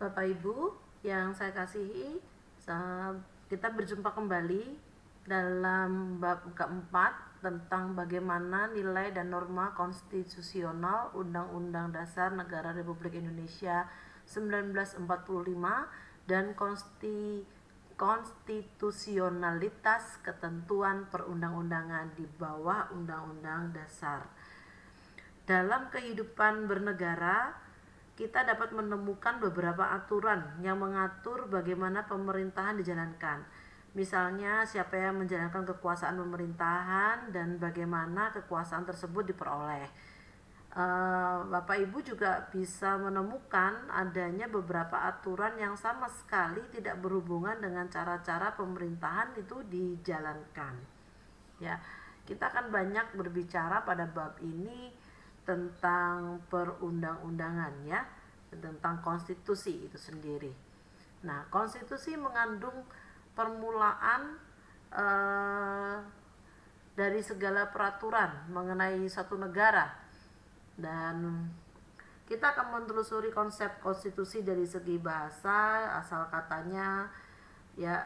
Bapak Ibu yang saya kasihi, kita berjumpa kembali dalam bab keempat tentang bagaimana nilai dan norma konstitusional Undang-Undang Dasar Negara Republik Indonesia 1945 dan konstitusionalitas ketentuan perundang-undangan di bawah Undang-Undang Dasar. Dalam kehidupan bernegara, kita dapat menemukan beberapa aturan yang mengatur bagaimana pemerintahan dijalankan. Misalnya, siapa yang menjalankan kekuasaan pemerintahan dan bagaimana kekuasaan tersebut diperoleh. Bapak Ibu juga bisa menemukan adanya beberapa aturan yang sama sekali tidak berhubungan dengan cara-cara pemerintahan itu dijalankan. Ya, kita akan banyak berbicara pada bab ini tentang perundang-undangan, ya, tentang konstitusi itu sendiri. Nah, konstitusi mengandung permulaan dari segala peraturan mengenai satu negara, dan kita akan menelusuri konsep konstitusi dari segi bahasa, asal katanya, ya,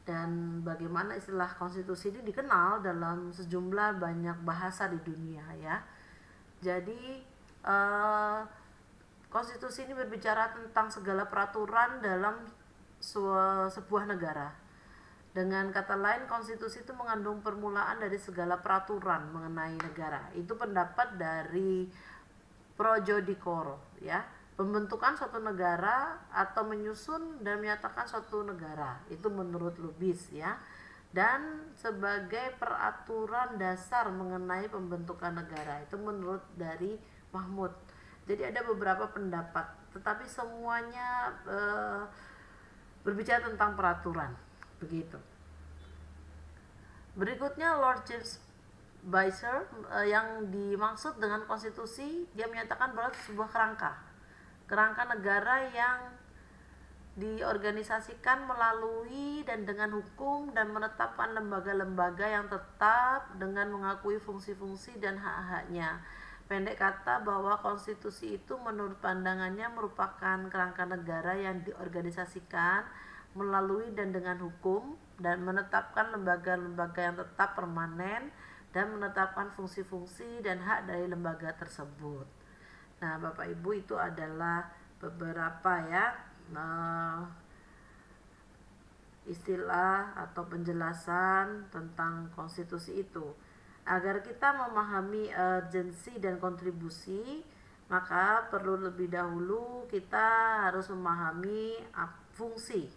dan bagaimana istilah konstitusi ini dikenal dalam sejumlah banyak bahasa di dunia, ya. Jadi konstitusi ini berbicara tentang segala peraturan dalam sebuah negara. Dengan kata lain, konstitusi itu mengandung permulaan dari segala peraturan mengenai negara. Itu pendapat dari Projodicoro, ya. Pembentukan suatu negara atau menyusun dan menyatakan suatu negara, itu menurut Lubis, ya. Dan sebagai peraturan dasar mengenai pembentukan negara, itu menurut dari Mahmud. Jadi ada beberapa pendapat, tetapi semuanya berbicara tentang peraturan, begitu. Berikutnya Lord James Weiser, yang dimaksud dengan konstitusi, dia menyatakan bahwa sebuah kerangka negara yang diorganisasikan melalui dan dengan hukum dan menetapkan lembaga-lembaga yang tetap dengan mengakui fungsi-fungsi dan hak-haknya. Pendek kata, bahwa konstitusi itu menurut pandangannya merupakan kerangka negara yang diorganisasikan melalui dan dengan hukum dan menetapkan lembaga-lembaga yang tetap permanen dan menetapkan fungsi-fungsi dan hak dari lembaga tersebut. Nah, Bapak Ibu, itu adalah beberapa, ya, istilah atau penjelasan tentang konstitusi itu. Agar kita memahami urgensi dan kontribusi, maka perlu lebih dahulu kita harus memahami fungsi.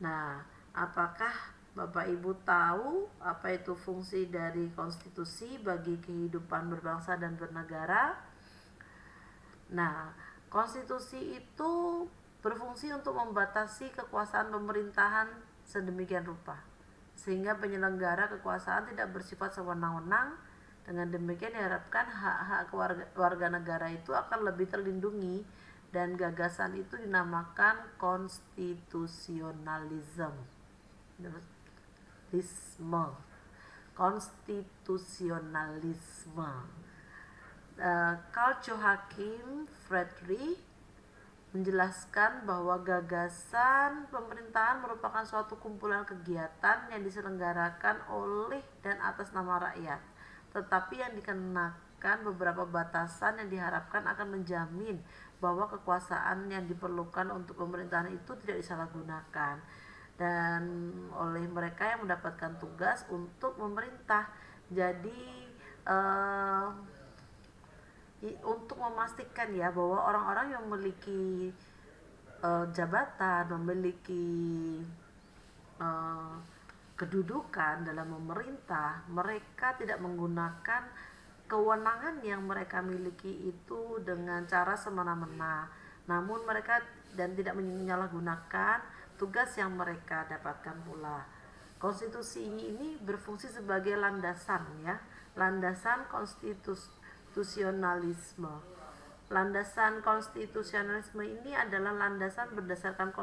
Nah, apakah Bapak Ibu tahu apa itu fungsi dari konstitusi bagi kehidupan berbangsa dan bernegara? Nah, konstitusi itu berfungsi untuk membatasi kekuasaan pemerintahan sedemikian rupa, sehingga penyelenggara kekuasaan tidak bersifat sewenang-wenang. Dengan demikian diharapkan hak-hak warga negara itu akan lebih terlindungi, dan gagasan itu dinamakan konstitusionalisme. Karl Joachim Friedrich menjelaskan bahwa gagasan pemerintahan merupakan suatu kumpulan kegiatan yang diselenggarakan oleh dan atas nama rakyat, tetapi yang dikenakan beberapa batasan yang diharapkan akan menjamin bahwa kekuasaan yang diperlukan untuk pemerintahan itu tidak disalahgunakan dan oleh mereka yang mendapatkan tugas untuk memerintah. Jadi untuk memastikan, ya, bahwa orang-orang yang memiliki jabatan, memiliki kedudukan dalam memerintah, mereka tidak menggunakan kewenangan yang mereka miliki itu dengan cara semena-mena, namun mereka dan tidak menyalahgunakan tugas yang mereka dapatkan pula. Konstitusi ini berfungsi sebagai landasan, ya, landasan konstitusionalisme. Landasan konstitusionalisme ini adalah landasan berdasarkan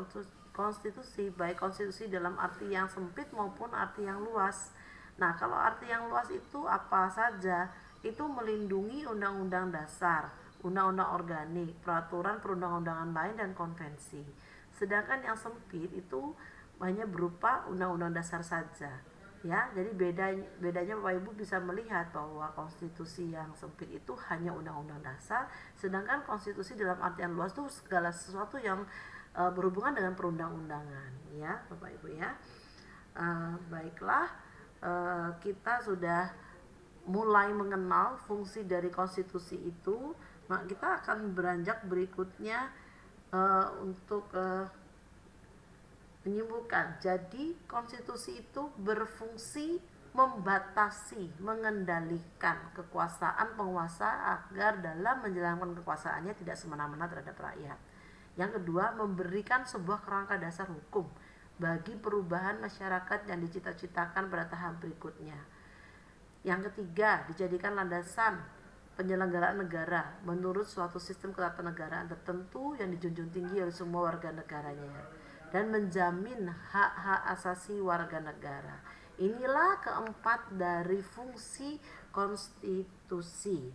konstitusi, baik konstitusi dalam arti yang sempit maupun arti yang luas. Nah, kalau arti yang luas itu apa saja? Itu melindungi undang-undang dasar, undang-undang organik, peraturan perundang-undangan lain, dan konvensi. Sedangkan yang sempit itu hanya berupa undang-undang dasar saja. Ya, jadi bedanya Bapak Ibu bisa melihat bahwa konstitusi yang sempit itu hanya undang-undang dasar, sedangkan konstitusi dalam artian luas itu segala sesuatu yang berhubungan dengan perundang-undangan, ya Bapak Ibu ya. Baiklah, kita sudah mulai mengenal fungsi dari konstitusi itu. Nah, kita akan beranjak berikutnya untuk menyimpulkan. Jadi konstitusi itu berfungsi membatasi, mengendalikan kekuasaan penguasa agar dalam menjalankan kekuasaannya tidak semena-mena terhadap rakyat. Yang kedua, memberikan sebuah kerangka dasar hukum bagi perubahan masyarakat yang dicita-citakan pada tahap berikutnya. Yang ketiga, dijadikan landasan penyelenggaraan negara menurut suatu sistem ketatanegaraan tertentu yang dijunjung tinggi oleh semua warga negaranya dan menjamin hak-hak asasi warga negara. Inilah keempat dari fungsi konstitusi.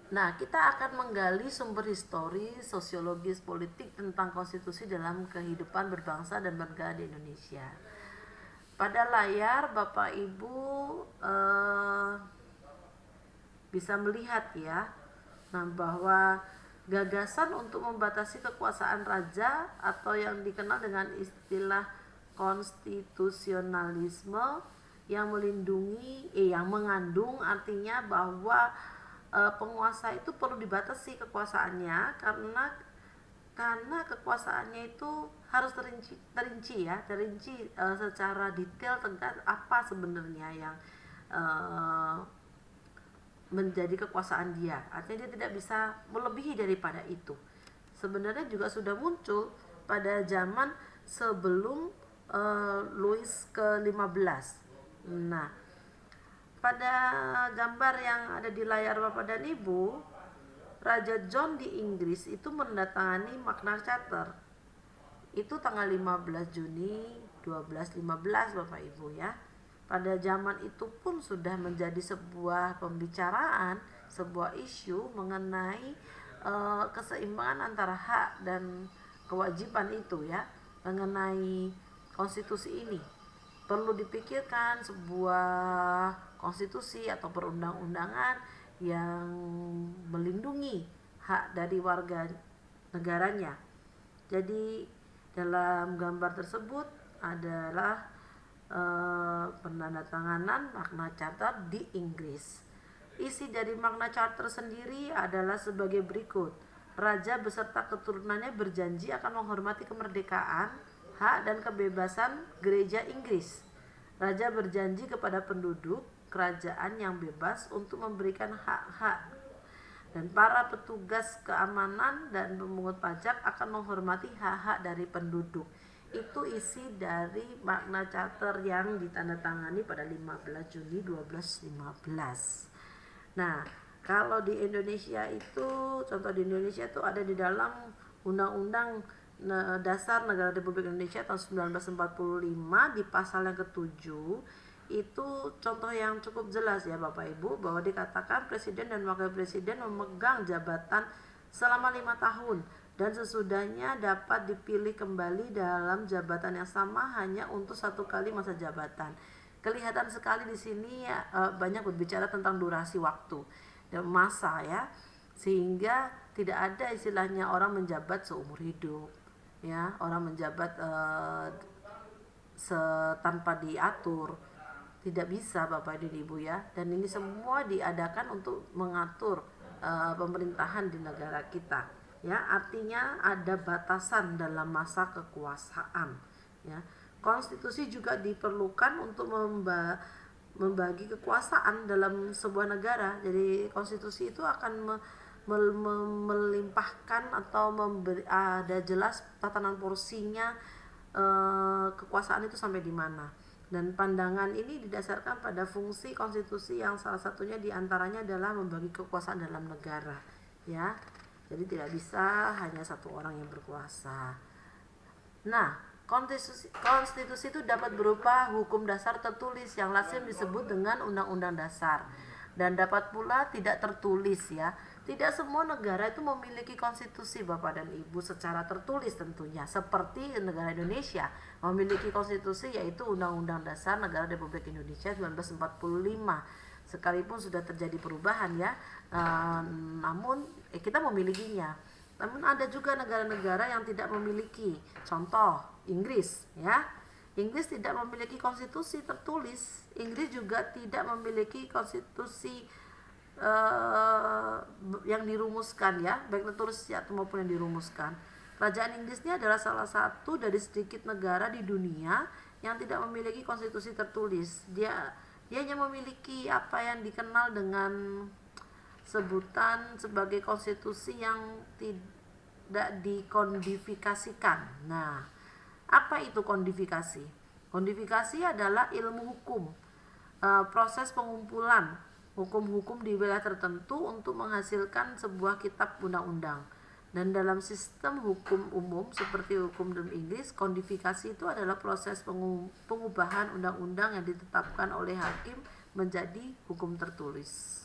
Nah, kita akan menggali sumber histori, sosiologis, politik tentang konstitusi dalam kehidupan berbangsa dan bernegara di Indonesia. Pada layar Bapak Ibu bisa melihat ya, bahwa gagasan untuk membatasi kekuasaan raja atau yang dikenal dengan istilah konstitusionalisme yang mengandung artinya bahwa penguasa itu perlu dibatasi kekuasaannya karena kekuasaannya itu harus terinci secara detail tentang apa sebenarnya yang menjadi kekuasaan dia. Artinya dia tidak bisa melebihi daripada itu. Sebenarnya juga sudah muncul pada zaman sebelum Louis ke-15. Nah, pada gambar yang ada di layar Bapak dan Ibu, Raja John di Inggris itu menandatangani Magna Charta. Itu tanggal 15 Juni 1215 Bapak Ibu ya. Pada zaman itu pun sudah menjadi sebuah pembicaraan, sebuah isu mengenai keseimbangan antara hak dan kewajiban itu ya, mengenai konstitusi ini. Perlu dipikirkan sebuah konstitusi atau perundang-undangan yang melindungi hak dari warga negaranya. Jadi dalam gambar tersebut adalah penandatanganan Magna Charta di Inggris. Isi dari Magna Charta sendiri adalah sebagai berikut. Raja beserta keturunannya berjanji akan menghormati kemerdekaan, hak dan kebebasan gereja Inggris. Raja berjanji kepada penduduk kerajaan yang bebas untuk memberikan hak-hak, dan para petugas keamanan dan pemungut pajak akan menghormati hak-hak dari penduduk. Itu isi dari Magna Charta yang ditandatangani pada 15 Juni 1215. Nah, kalau di Indonesia itu, contoh di Indonesia itu ada di dalam Undang-Undang Dasar Negara Republik Indonesia tahun 1945 di pasal yang ke-7. Itu contoh yang cukup jelas ya Bapak Ibu, bahwa dikatakan presiden dan wakil presiden memegang jabatan selama 5 tahun dan sesudahnya dapat dipilih kembali dalam jabatan yang sama hanya untuk 1 kali masa jabatan. Kelihatan sekali di sini ya, banyak berbicara tentang durasi waktu dan masa ya, sehingga tidak ada istilahnya orang menjabat seumur hidup ya, orang menjabat tanpa diatur. Tidak bisa Bapak dan Ibu ya, dan ini semua diadakan untuk mengatur pemerintahan di negara kita ya, artinya ada batasan dalam masa kekuasaan ya. Konstitusi juga diperlukan untuk membagi kekuasaan dalam sebuah negara. Jadi konstitusi itu akan melimpahkan atau ada jelas tatanan porsinya kekuasaan itu sampai di mana. Dan pandangan ini didasarkan pada fungsi konstitusi yang salah satunya diantaranya adalah membagi kekuasaan dalam negara ya. Jadi tidak bisa hanya satu orang yang berkuasa. Nah, konstitusi itu dapat berupa hukum dasar tertulis yang lazim disebut dengan undang-undang dasar. dan dapat pula tidak tertulis ya. Tidak semua negara itu memiliki konstitusi Bapak dan Ibu secara tertulis tentunya. Seperti negara Indonesia memiliki konstitusi yaitu Undang-Undang Dasar Negara Republik Indonesia 1945. Sekalipun sudah terjadi perubahan ya, namun kita memilikinya. Namun ada juga negara-negara yang tidak memiliki. Contoh Inggris ya. Inggris tidak memiliki konstitusi tertulis. Inggris juga tidak memiliki konstitusi yang dirumuskan ya, baik tertulis atau maupun yang dirumuskan. Kerajaan Inggris ini adalah salah satu dari sedikit negara di dunia yang tidak memiliki konstitusi tertulis. Dia hanya memiliki apa yang dikenal dengan sebutan sebagai konstitusi yang tidak dikodifikasikan. Nah, apa itu kodifikasi? Kodifikasi adalah ilmu hukum, proses pengumpulan hukum-hukum di wilayah tertentu untuk menghasilkan sebuah kitab undang-undang. Dan dalam sistem hukum umum seperti hukum dalam Inggris, kodifikasi itu adalah proses pengubahan undang-undang yang ditetapkan oleh hakim menjadi hukum tertulis.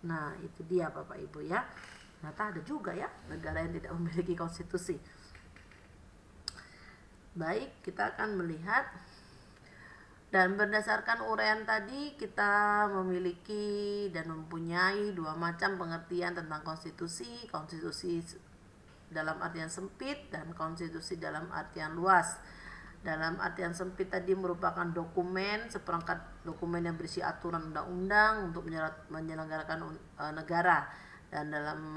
Nah, itu dia Bapak Ibu ya. Ternyata ada juga ya negara yang tidak memiliki konstitusi. Baik, kita akan melihat, dan berdasarkan uraian tadi kita memiliki dan mempunyai dua macam pengertian tentang konstitusi. Konstitusi dalam artian sempit dan konstitusi dalam artian luas. Dalam artian sempit tadi merupakan dokumen, seperangkat dokumen yang berisi aturan undang-undang untuk menyelenggarakan negara. Dan dalam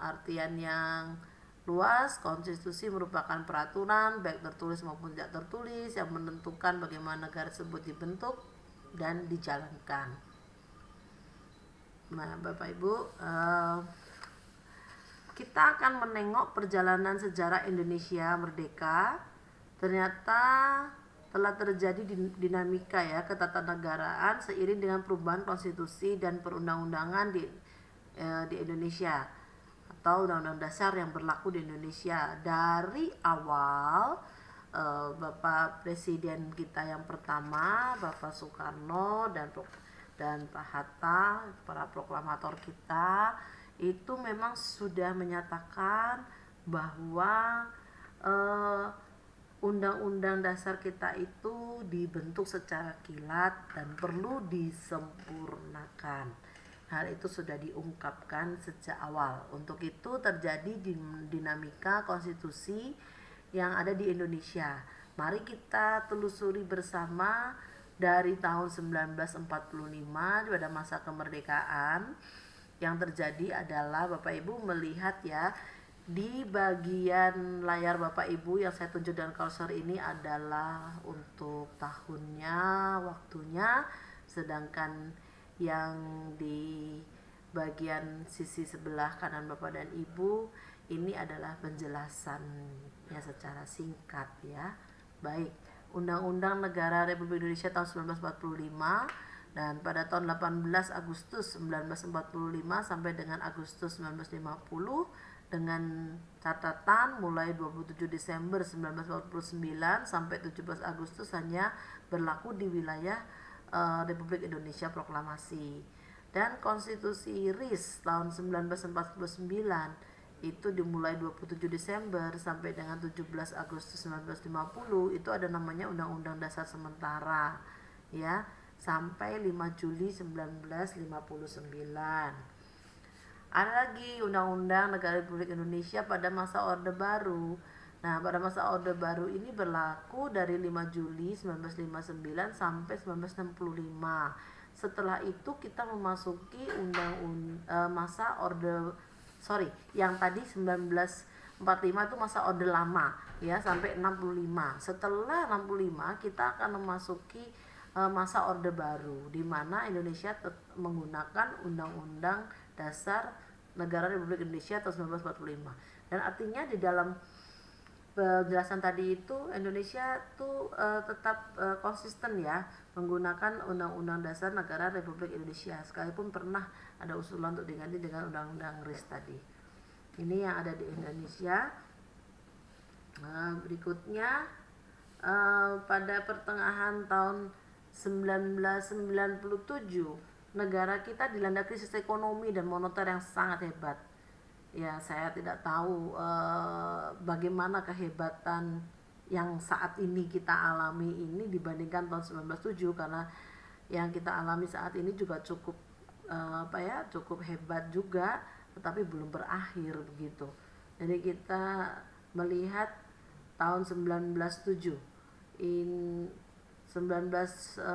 artian yang luas, konstitusi merupakan peraturan baik tertulis maupun tidak tertulis yang menentukan bagaimana negara tersebut dibentuk dan dijalankan. Nah, Bapak Ibu, kita akan menengok perjalanan sejarah Indonesia merdeka. Ternyata telah terjadi dinamika ya ketatanegaraan seiring dengan perubahan konstitusi dan perundang-undangan di Indonesia, atau undang-undang dasar yang berlaku di Indonesia. Dari awal Bapak Presiden kita yang pertama, Bapak Soekarno dan Pak Hatta, para proklamator kita, itu memang sudah menyatakan bahwa undang-undang dasar kita itu dibentuk secara kilat dan perlu disempurnakan. Hal itu sudah diungkapkan sejak awal. Untuk itu terjadi dinamika konstitusi yang ada di Indonesia. Mari kita telusuri bersama dari tahun 1945 pada masa kemerdekaan. Yang terjadi adalah Bapak Ibu melihat ya, di bagian layar Bapak Ibu yang saya tunjuk dengan cursor ini adalah untuk tahunnya, waktunya, sedangkan yang di bagian sisi sebelah kanan Bapak dan Ibu ini adalah penjelasannya secara singkat ya. Baik, Undang-Undang Negara Republik Indonesia tahun 1945, dan pada tahun 18 Agustus 1945 sampai dengan Agustus 1950, dengan catatan mulai 27 Desember 1949 sampai 17 Agustus hanya berlaku di wilayah Republik Indonesia Proklamasi. Dan Konstitusi RIS tahun 1949 itu dimulai 27 Desember sampai dengan 17 Agustus 1950, itu ada namanya Undang-Undang Dasar Sementara ya, sampai 5 Juli 1959. Ada lagi Undang-Undang Negara Republik Indonesia pada masa Orde Baru. Nah, pada masa Orde Baru ini berlaku dari 5 Juli 1959 sampai 1965. Setelah itu kita memasuki masa yang tadi 1945 itu masa Orde Lama ya, sampai 65. Setelah 65 kita akan memasuki masa Orde Baru, di mana Indonesia menggunakan Undang-Undang Dasar Negara Republik Indonesia tahun 1945. Dan artinya di dalam penjelasan tadi itu Indonesia tuh tetap konsisten ya menggunakan Undang-Undang Dasar Negara Republik Indonesia, sekalipun pernah ada usulan untuk diganti dengan Undang-Undang RIS tadi. Ini yang ada di Indonesia. Berikutnya pada pertengahan tahun 1997 negara kita dilanda krisis ekonomi dan moneter yang sangat hebat. Ya, saya tidak tahu bagaimana kehebatan yang saat ini kita alami ini dibandingkan tahun 1907, karena yang kita alami saat ini juga cukup cukup hebat juga, tetapi belum berakhir begitu. Jadi kita melihat tahun 1907 in 1997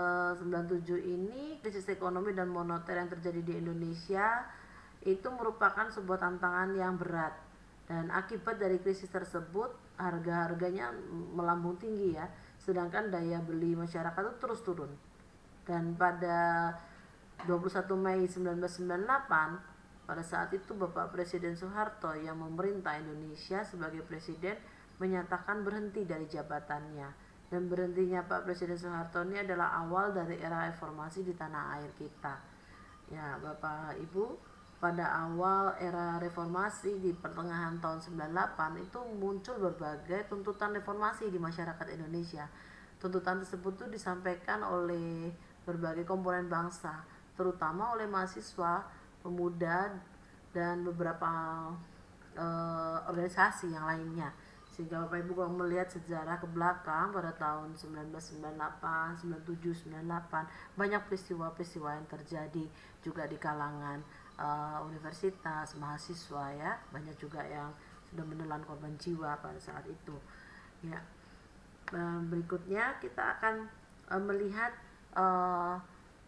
ini krisis ekonomi dan moneter yang terjadi di Indonesia itu merupakan sebuah tantangan yang berat, dan akibat dari krisis tersebut harga-harganya melambung tinggi ya, sedangkan daya beli masyarakat itu terus turun. Dan pada 21 Mei 1998, pada saat itu Bapak Presiden Soeharto yang memerintah Indonesia sebagai presiden menyatakan berhenti dari jabatannya. Dan berhentinya Pak Presiden Soeharto ini adalah awal dari era reformasi di tanah air kita. Ya, Bapak Ibu, pada awal era reformasi di pertengahan tahun 98 itu muncul berbagai tuntutan reformasi di masyarakat Indonesia. Tuntutan tersebut tuh disampaikan oleh berbagai komponen bangsa, terutama oleh mahasiswa, pemuda, dan beberapa organisasi yang lainnya. Sehingga Bapak Ibu kalau melihat sejarah ke belakang pada tahun 1998, 97, 98 banyak peristiwa-peristiwa yang terjadi juga di kalangan universitas, mahasiswa ya, banyak juga yang sudah menelan korban jiwa pada saat itu. Ya, berikutnya kita akan melihat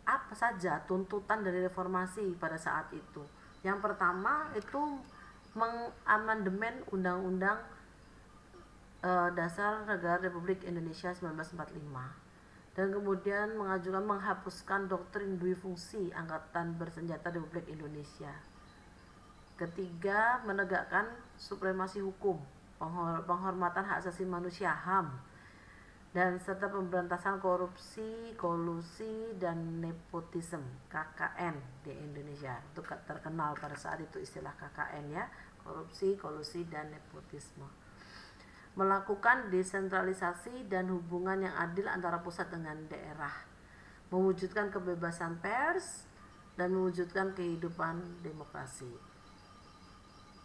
apa saja tuntutan dari reformasi pada saat itu. Yang pertama itu mengamandemen Undang-Undang Dasar Negara Republik Indonesia 1945, dan kemudian mengajukan menghapuskan doktrin dui fungsi Angkatan Bersenjata Republik Indonesia. Ketiga, menegakkan supremasi hukum, penghormatan hak asasi manusia HAM, dan serta pemberantasan korupsi, kolusi, dan nepotisme KKN di Indonesia. Itu terkenal pada saat itu istilah KKN ya, korupsi, kolusi, dan nepotisme. Melakukan desentralisasi dan hubungan yang adil antara pusat dengan daerah, mewujudkan kebebasan pers, dan mewujudkan kehidupan demokrasi.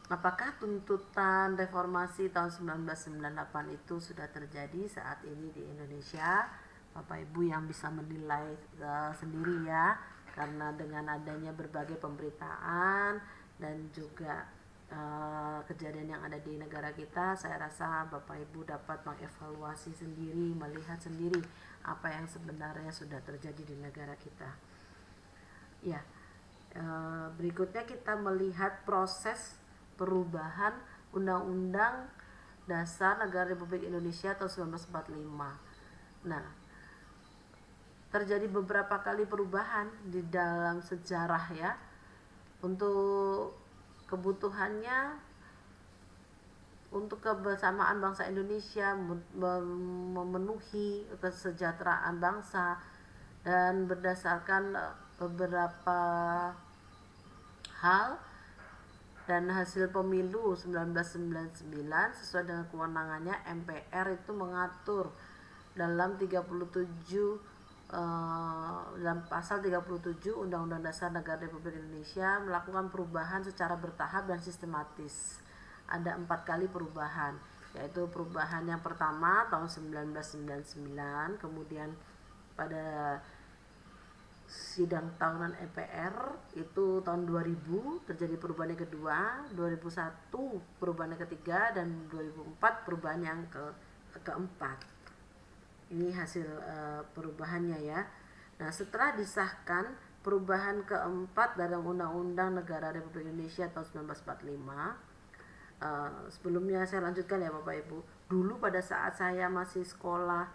Apakah tuntutan reformasi tahun 1998 itu sudah terjadi saat ini di Indonesia? Bapak Ibu yang bisa menilai sendiri ya, karena dengan adanya berbagai pemberitaan dan juga kejadian yang ada di negara kita, saya rasa Bapak Ibu dapat mengevaluasi sendiri, melihat sendiri apa yang sebenarnya sudah terjadi di negara kita. Ya, berikutnya kita melihat proses perubahan Undang-Undang Dasar Negara Republik Indonesia tahun 1945. Nah, terjadi beberapa kali perubahan di dalam sejarah ya. Untuk kebutuhannya, untuk kebersamaan bangsa Indonesia, memenuhi kesejahteraan bangsa, dan berdasarkan beberapa hal dan hasil pemilu 1999 sesuai dengan kewenangannya, MPR itu mengatur dalam 37 dalam pasal 37 Undang-Undang Dasar Negara Republik Indonesia melakukan perubahan secara bertahap dan sistematis. Ada 4 kali perubahan, yaitu perubahan yang pertama tahun 1999, kemudian pada sidang tahunan MPR itu tahun 2000 terjadi perubahan yang kedua, 2001 perubahan yang ketiga, dan 2004 perubahan yang keempat. Ini hasil perubahannya ya. Nah, setelah disahkan perubahan keempat dalam Undang-Undang Negara Republik Indonesia tahun 1945, sebelumnya saya lanjutkan ya Bapak Ibu. Dulu pada saat saya masih sekolah,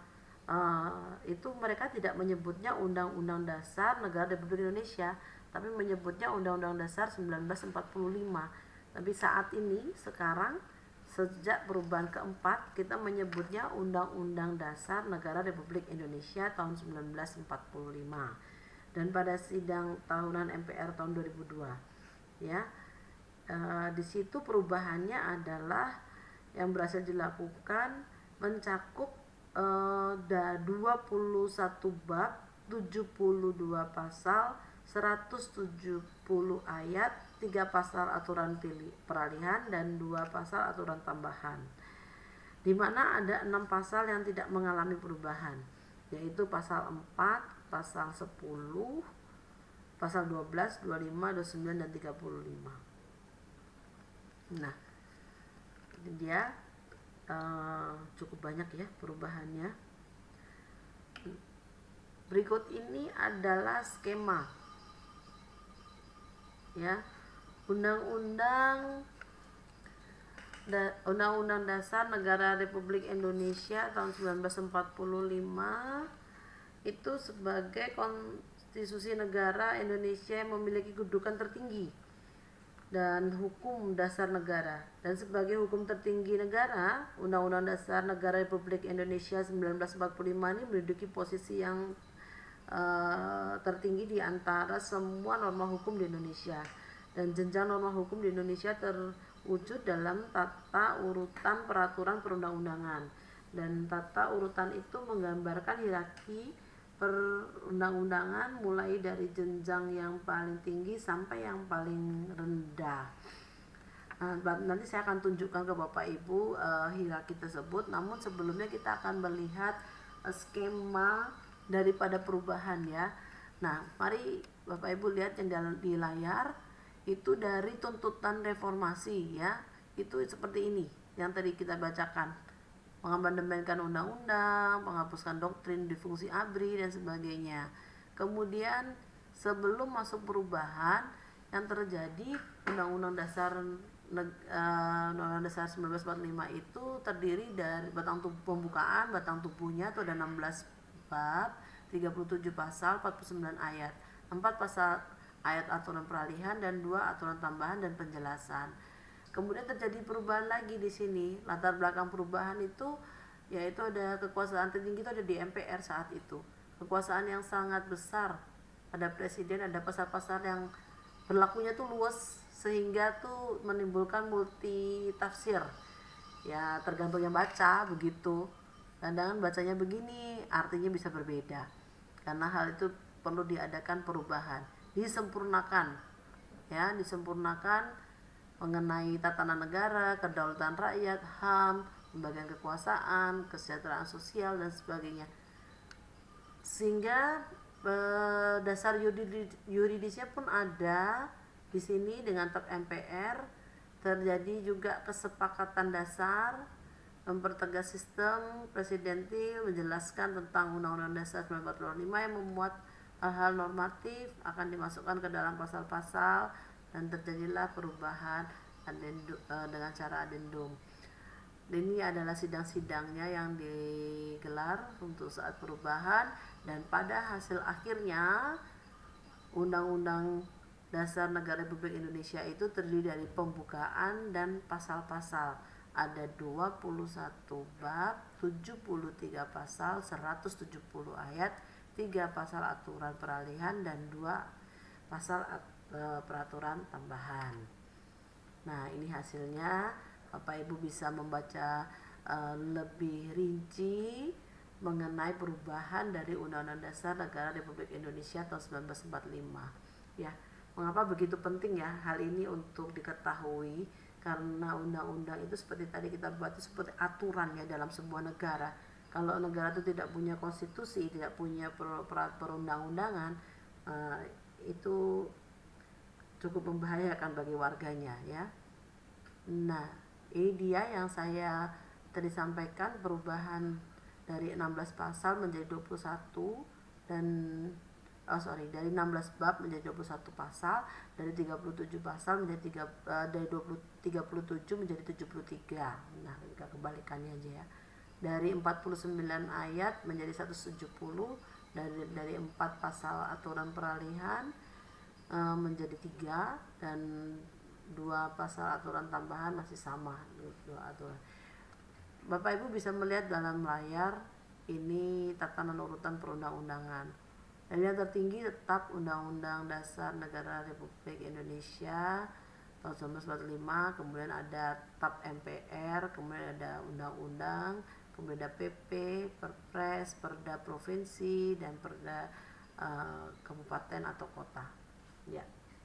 itu mereka tidak menyebutnya Undang-Undang Dasar Negara Republik Indonesia, tapi menyebutnya Undang-Undang Dasar 1945. Tapi saat ini, sekarang sejak perubahan keempat, kita menyebutnya Undang-Undang Dasar Negara Republik Indonesia tahun 1945. Dan pada sidang tahunan MPR tahun 2002 ya, di situ perubahannya adalah yang berhasil dilakukan mencakup 21 bab, 72 pasal, 170 ayat, 3 pasal aturan peralihan dan 2 pasal aturan tambahan, di mana ada 6 pasal yang tidak mengalami perubahan, yaitu pasal 4, pasal 10, pasal 12, 25, 29, dan 35. Nah, ini dia cukup banyak ya perubahannya. Berikut ini adalah skema ya. Undang-Undang Dasar Negara Republik Indonesia tahun 1945 itu sebagai konstitusi negara Indonesia yang memiliki kedudukan tertinggi dan hukum dasar negara, dan sebagai hukum tertinggi negara, Undang-Undang Dasar Negara Republik Indonesia 1945 ini menduduki posisi yang tertinggi di antara semua norma hukum di Indonesia, dan jenjang norma hukum di Indonesia terwujud dalam tata urutan peraturan perundang-undangan, dan tata urutan itu menggambarkan hierarki perundang-undangan mulai dari jenjang yang paling tinggi sampai yang paling rendah. Nanti saya akan tunjukkan ke Bapak Ibu hierarki tersebut, namun sebelumnya kita akan melihat skema daripada perubahan ya. Nah, mari Bapak Ibu lihat yang di layar itu dari tuntutan reformasi ya. Itu seperti ini yang tadi kita bacakan. Mengamandemenkan undang-undang, menghapuskan doktrin difungsi ABRI dan sebagainya. Kemudian sebelum masuk perubahan yang terjadi, Undang-Undang Dasar 1945 itu terdiri dari batang pembukaan, batang tubuhnya itu ada 16 bab, 37 pasal, 49 ayat, 4 pasal ayat aturan peralihan dan 2 aturan tambahan dan penjelasan. Kemudian terjadi perubahan lagi di sini. Latar belakang perubahan itu yaitu ada kekuasaan tertinggi itu ada di MPR saat itu. Kekuasaan yang sangat besar pada presiden, ada pasal-pasal yang berlakunya tuh luas sehingga tuh menimbulkan multi tafsir. Ya, tergantung yang baca begitu. Kadang bacanya begini, artinya bisa berbeda. Karena hal itu perlu diadakan perubahan, disempurnakan. Ya, disempurnakan mengenai tatanan negara, kedaulatan rakyat, HAM, pembagian kekuasaan, kesejahteraan sosial dan sebagainya. Sehingga dasar yuridisnya pun ada di sini dengan TAP MPR. Terjadi juga kesepakatan dasar mempertegas sistem presidentil, menjelaskan tentang Undang-Undang Dasar 1945 yang memuat hal-hal normatif akan dimasukkan ke dalam pasal-pasal, dan terjadilah perubahan dengan cara adendum. Ini adalah sidang-sidangnya yang digelar untuk saat perubahan, dan pada hasil akhirnya Undang-Undang Dasar Negara Republik Indonesia itu terdiri dari pembukaan dan pasal-pasal. Ada 21 bab, 73 pasal, 170 ayat, 3 pasal aturan peralihan dan 2 pasal peraturan tambahan. Nah, ini hasilnya. Bapak Ibu bisa membaca lebih rinci mengenai perubahan dari Undang-Undang Dasar Negara Republik Indonesia tahun 1945. Ya, mengapa begitu penting ya hal ini untuk diketahui? Karena undang-undang itu seperti tadi kita buat itu seperti aturan ya dalam sebuah negara. Kalau negara itu tidak punya konstitusi, tidak punya perundang-undangan, itu cukup membahayakan bagi warganya ya. Nah, ini dia yang saya tadi sampaikan, perubahan dari 16 pasal menjadi 21 dan dari 16 bab menjadi 21 pasal, dari 37 pasal menjadi 37 menjadi 73. Nah, kita kebalikannya aja ya. Dari 49 ayat menjadi 170, dari 4 pasal aturan peralihan menjadi 3, dan 2 pasal aturan tambahan masih sama gitu aturan. Bapak Ibu bisa melihat dalam layar ini tatanan urutan perundang-undangan. Dan yang tertinggi tetap Undang-Undang Dasar Negara Republik Indonesia tahun 1945, kemudian ada TAP MPR, kemudian ada undang-undang, kemudian ada PP, Perpres, Perda provinsi, dan Perda kabupaten atau kota. Ya,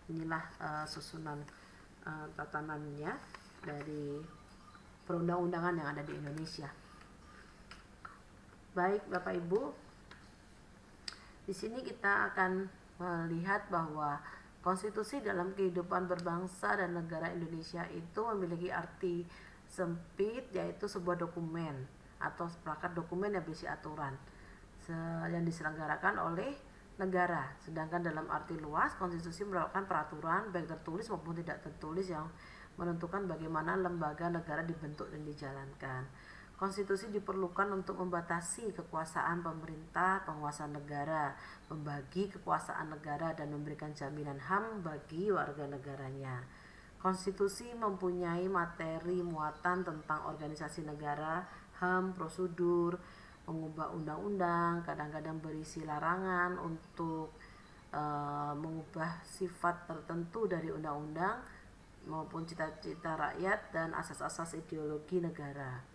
inilah susunan tatanannya dari perundang-undangan yang ada di Indonesia. Baik Bapak Ibu, di sini kita akan melihat bahwa konstitusi dalam kehidupan berbangsa dan negara Indonesia itu memiliki arti sempit, yaitu sebuah dokumen atau seperangkat dokumen yang berisi aturan yang diselenggarakan oleh negara. Sedangkan dalam arti luas, konstitusi merupakan peraturan baik tertulis maupun tidak tertulis yang menentukan bagaimana lembaga negara dibentuk dan dijalankan. Konstitusi diperlukan untuk membatasi kekuasaan pemerintah, penguasa negara, membagi kekuasaan negara, dan memberikan jaminan HAM bagi warga negaranya. Konstitusi mempunyai materi muatan tentang organisasi negara, HAM, prosedur, mengubah undang-undang, kadang-kadang berisi larangan untuk mengubah sifat tertentu dari undang-undang maupun cita-cita rakyat dan asas-asas ideologi negara.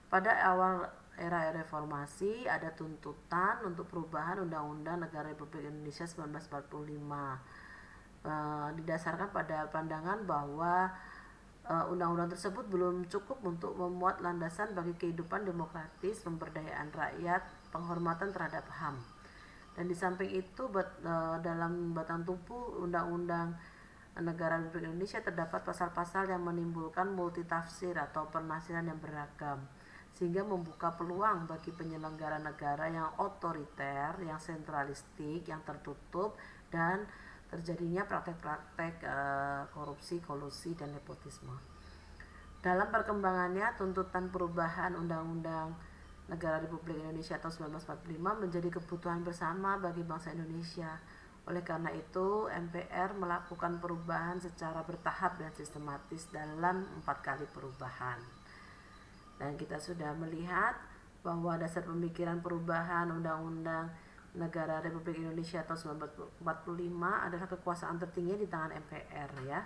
Pada awal era reformasi ada tuntutan untuk perubahan Undang-Undang Negara Republik Indonesia 1945. Didasarkan pada pandangan bahwa undang-undang tersebut belum cukup untuk memuat landasan bagi kehidupan demokratis, pemberdayaan rakyat, penghormatan terhadap HAM. Dan di samping itu dalam batang tubuh Undang-Undang Negara Republik Indonesia terdapat pasal-pasal yang menimbulkan multitafsir atau penafsiran yang beragam, sehingga membuka peluang bagi penyelenggara negara yang otoriter, yang sentralistik, yang tertutup, dan terjadinya praktek-praktek korupsi, kolusi, dan nepotisme. Dalam perkembangannya, tuntutan perubahan Undang-Undang Negara Republik Indonesia tahun 1945 menjadi kebutuhan bersama bagi bangsa Indonesia. Oleh karena itu, MPR melakukan perubahan secara bertahap dan sistematis dalam 4 kali perubahan. Dan kita sudah melihat bahwa dasar pemikiran perubahan Undang-Undang Negara Republik Indonesia tahun 1945 adalah kekuasaan tertinggi di tangan MPR ya.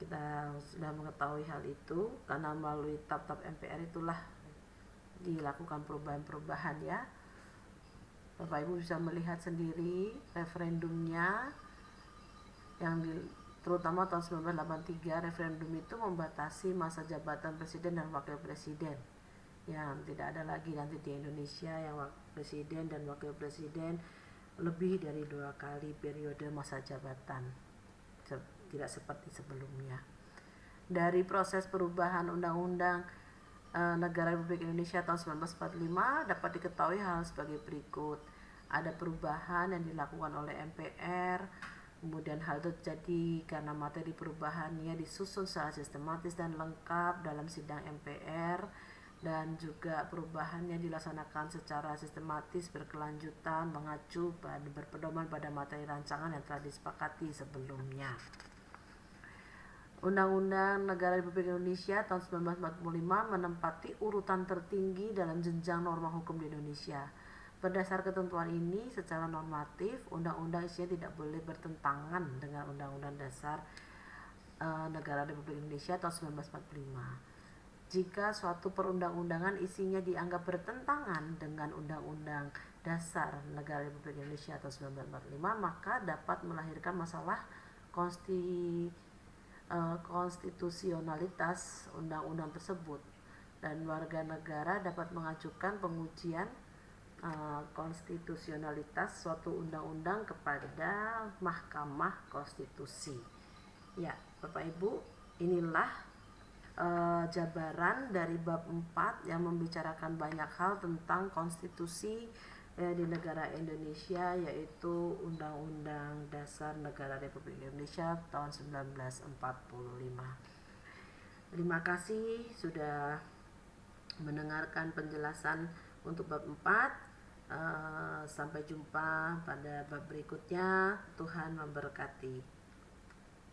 Kita sudah mengetahui hal itu karena melalui tap-tap MPR itulah dilakukan perubahan-perubahan ya. Bapak Ibu bisa melihat sendiri referendumnya yang terutama tahun 1983, referendum itu membatasi masa jabatan presiden dan wakil presiden, yang tidak ada lagi nanti di Indonesia yang presiden dan wakil presiden lebih dari 2 kali periode masa jabatan, tidak seperti sebelumnya. Dari proses perubahan Undang-Undang Negara Republik Indonesia tahun 1945 dapat diketahui hal sebagai berikut. Ada perubahan yang dilakukan oleh MPR. Kemudian hal itu terjadi karena materi perubahannya disusun secara sistematis dan lengkap dalam sidang MPR, dan juga perubahannya dilaksanakan secara sistematis berkelanjutan mengacu dan berpedoman pada materi rancangan yang telah disepakati sebelumnya. Undang-Undang Negara Republik Indonesia tahun 1945 menempati urutan tertinggi dalam jenjang norma hukum di Indonesia. Berdasar ketentuan ini, secara normatif, undang-undang isinya tidak boleh bertentangan dengan Undang-Undang Dasar Negara Republik Indonesia tahun 1945. Jika suatu perundang-undangan isinya dianggap bertentangan dengan Undang-Undang Dasar Negara Republik Indonesia tahun 1945, maka dapat melahirkan masalah konstitusionalitas undang-undang tersebut, dan warga negara dapat mengajukan pengujian konstitusionalitas suatu undang-undang kepada Mahkamah Konstitusi. Ya, Bapak Ibu, inilah jabaran dari bab 4 yang membicarakan banyak hal tentang konstitusi di negara Indonesia, yaitu Undang-Undang Dasar Negara Republik Indonesia tahun 1945. Terima kasih sudah mendengarkan penjelasan untuk bab 4. Sampai jumpa pada bab berikutnya. Tuhan memberkati.